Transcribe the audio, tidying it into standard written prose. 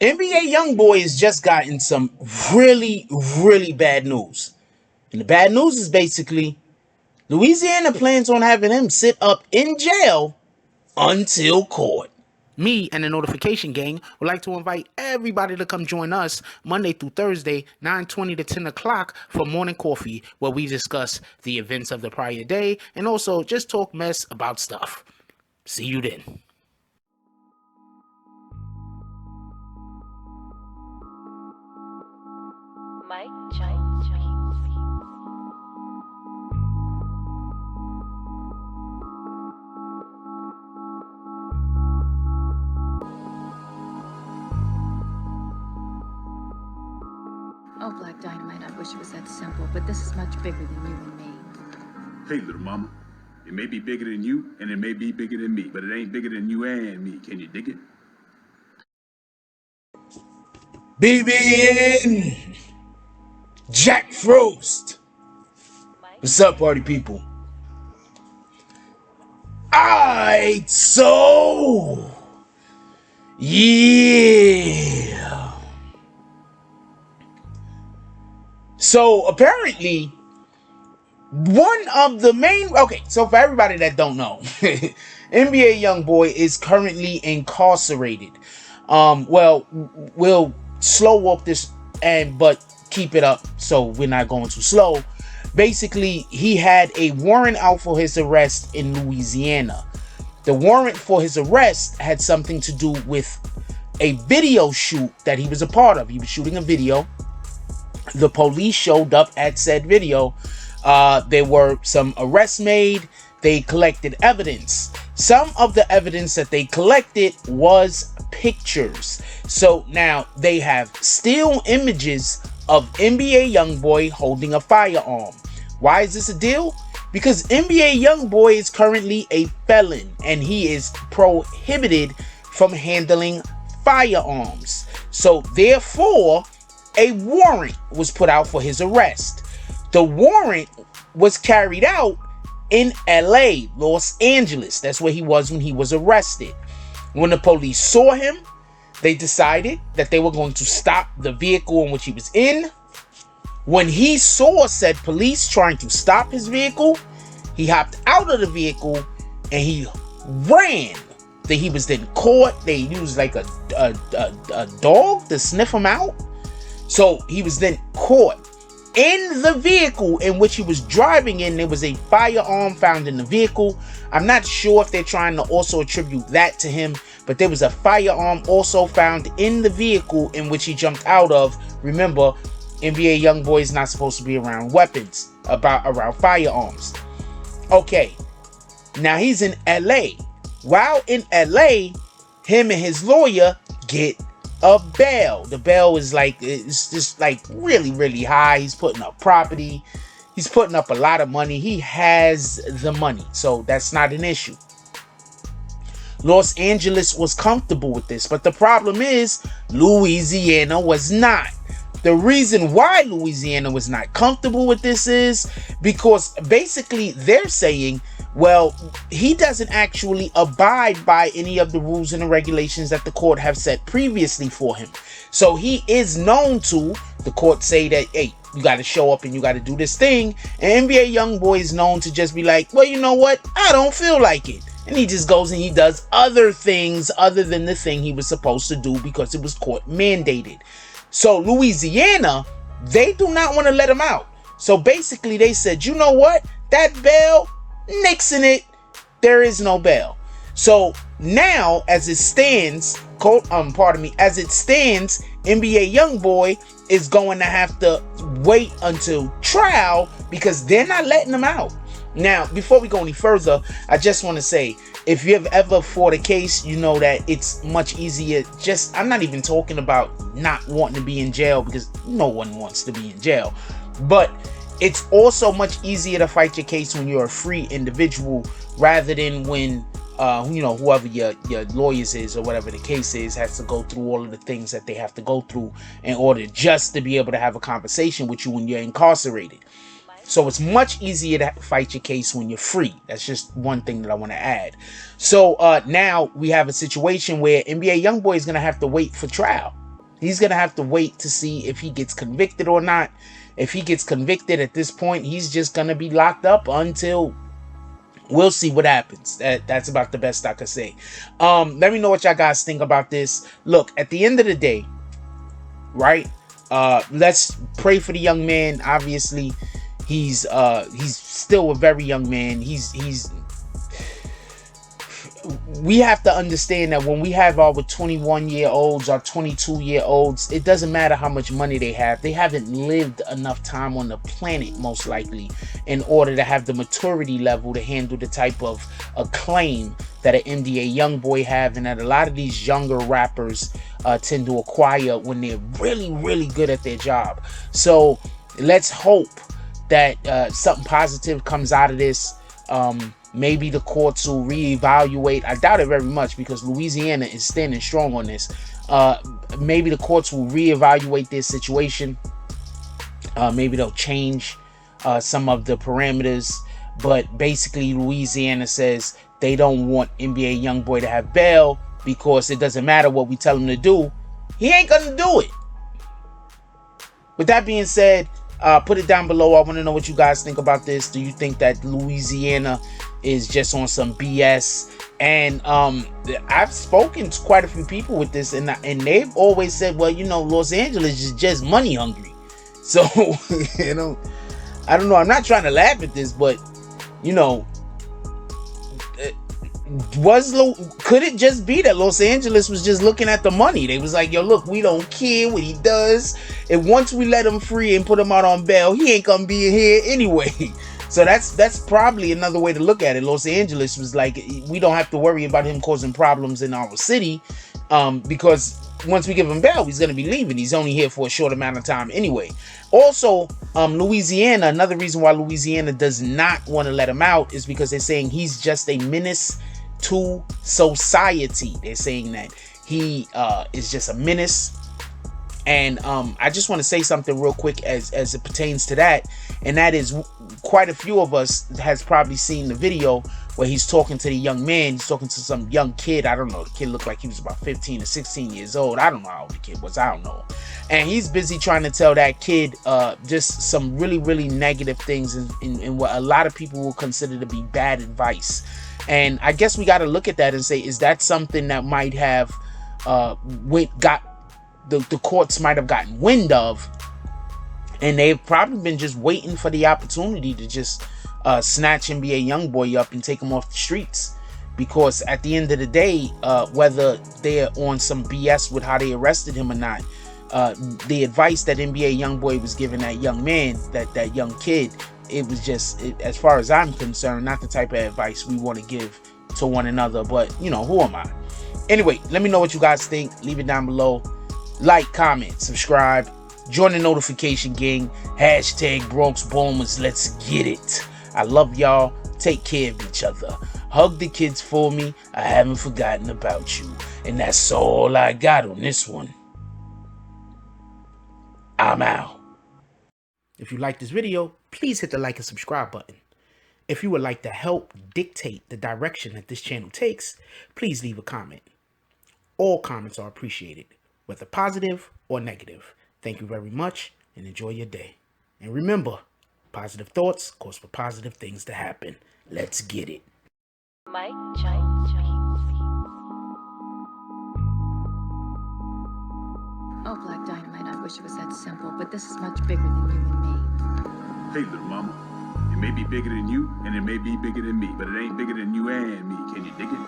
NBA Youngboy has just gotten some really, really bad news. And the bad news is basically Louisiana plans on having him sit up in jail until court. Me and the Notification Gang would like to invite everybody to come join us Monday through Thursday, 9:20 to 10 o'clock for morning coffee, where we discuss the events of the prior day and also just talk mess about stuff. See you then. Mike Jones. Oh, Black Dynamite, I wish it was that simple, but this is much bigger than you and me. Hey, little mama. It may be bigger than you, and it may be bigger than me, but it ain't bigger than you and me. Can you dig it? BBN Jack Frost. What's up, party people? Alright, so yeah. So apparently, one of the main so for everybody that don't know, NBA Youngboy is currently incarcerated. Well, we'll slow walk this but keep it up so we're not going too slow. Basically, he had a warrant out for his arrest in Louisiana. The warrant for his arrest had something to do with a video shoot that he was a part of. He was shooting a video. The police showed up at said video. There were some arrests made. They collected evidence. Some of the evidence that they collected was pictures. So now they have still images of NBA Youngboy holding a firearm. Why is this a deal? Because NBA Youngboy is currently a felon and he is prohibited from handling firearms. So therefore, a warrant was put out for his arrest. The warrant was carried out in LA, Los Angeles. That's where he was when he was arrested. When the police saw him, they decided that they were going to stop the vehicle in which he was in. When he saw said police trying to stop his vehicle, he hopped out of the vehicle and he ran. He was then caught. They used like a dog to sniff him out. So he was then caught. In the vehicle in which he was driving in, there was a firearm found in the vehicle. I'm not sure if they're trying to also attribute that to him, but there was a firearm also found in the vehicle in which he jumped out of. Remember, NBA Youngboy is not supposed to be around weapons, around firearms. Okay, now he's in LA. While in LA, him and his lawyer get a bail. The bail is like, it's just like really, really high. He's putting up property. He's putting up a lot of money. He has the money, so that's not an issue. Los Angeles was comfortable with this, but the problem is Louisiana was not. The reason why Louisiana was not comfortable with this is because basically they're saying, well, he doesn't actually abide by any of the rules and the regulations that the court have set previously for him. So he is known to, the court say that, hey, you got to show up and you got to do this thing. And NBA Youngboy is known to just be like, well, you know what? I don't feel like it. And he just goes and he does other things other than the thing he was supposed to do because it was court mandated. So Louisiana, they do not want to let him out. So basically they said, you know what? That bail, nixing it. There is no bail. So now, as it stands, as it stands, NBA Youngboy is going to have to wait until trial because they're not letting him out. Now, before we go any further, I just want to say, if you have ever fought a case, you know that it's much easier. I'm not even talking about not wanting to be in jail because no one wants to be in jail. But it's also much easier to fight your case when you're a free individual rather than when, whoever your lawyers is or whatever the case is has to go through all of the things that they have to go through in order just to be able to have a conversation with you when you're incarcerated. So it's much easier to fight your case when you're free. That's just one thing that I want to add. So now we have a situation where NBA Youngboy is going to have to wait for trial. He's going to have to wait to see if he gets convicted or not. If he gets convicted at this point, he's just going to be locked up until we'll see what happens. That's about the best I could say. Let me know what y'all guys think about this. Look, at the end of the day, right? Let's pray for the young man. Obviously, he's still a very young man. We have to understand that when we have our 21-year-olds or 22-year-olds, it doesn't matter how much money they have. They haven't lived enough time on the planet, most likely, in order to have the maturity level to handle the type of acclaim that an NBA Youngboy have, and that a lot of these younger rappers tend to acquire when they're really, really good at their job. So let's hope that something positive comes out of this. Maybe the courts will reevaluate. I doubt it very much because Louisiana is standing strong on this. Maybe the courts will reevaluate this situation. Maybe they'll change some of the parameters. But basically, Louisiana says they don't want NBA Youngboy to have bail because it doesn't matter what we tell him to do. He ain't gonna do it. With that being said, put it down below. I want to know what you guys think about this. Do you think that Louisiana is just on some BS? And I've spoken to quite a few people with this, and they've always said, well, you know, Los Angeles is just money hungry. So, you know, I don't know. I'm not trying to laugh at this, but, you know, could it just be that Los Angeles was just looking at the money? They was like, yo, look, we don't care what he does, and once we let him free and put him out on bail, he ain't gonna be in here anyway. So that's probably another way to look at it. Los Angeles was like, we don't have to worry about him causing problems in our city, because once we give him bail, he's gonna be leaving. He's only here for a short amount of time anyway. Also, Louisiana, another reason why Louisiana does not want to let him out is because they're saying he's just a menace to society. They're saying that he is just a menace. And I just want to say something real quick as it pertains to that, and that is, quite a few of us has probably seen the video where he's talking to the young man. He's talking to some young kid. I don't know. The kid looked like he was about 15 or 16 years old. I don't know how old the kid was. I don't know. And he's busy trying to tell that kid just some really, really negative things in what a lot of people will consider to be bad advice. And I guess we got to look at that and say, is that something that might have the courts might have gotten wind of, and they've probably been just waiting for the opportunity to just snatch NBA Youngboy up and take him off the streets? Because at the end of the day, whether they're on some BS with how they arrested him or not, the advice that NBA Youngboy was giving that young man, that young kid, it was just, as far as I'm concerned, not the type of advice we want to give to one another. But, you know, who am I? Anyway, let me know what you guys think. Leave it down below. Like, comment, subscribe, join the notification gang. Hashtag Bronx Bombers. Let's get it. I love y'all. Take care of each other. Hug the kids for me. I haven't forgotten about you. And that's all I got on this one. I'm out. If you like this video, please hit the like and subscribe button. If you would like to help dictate the direction that this channel takes, please leave a comment. All comments are appreciated, whether positive or negative. Thank you very much, and enjoy your day. And remember, positive thoughts cause for positive things to happen. Let's get it. Mike Giant. Oh, Black Dynamite, I wish it was that simple, but this is much bigger than you and me. Hey, little mama, it may be bigger than you, and it may be bigger than me, but it ain't bigger than you and me. Can you dig it?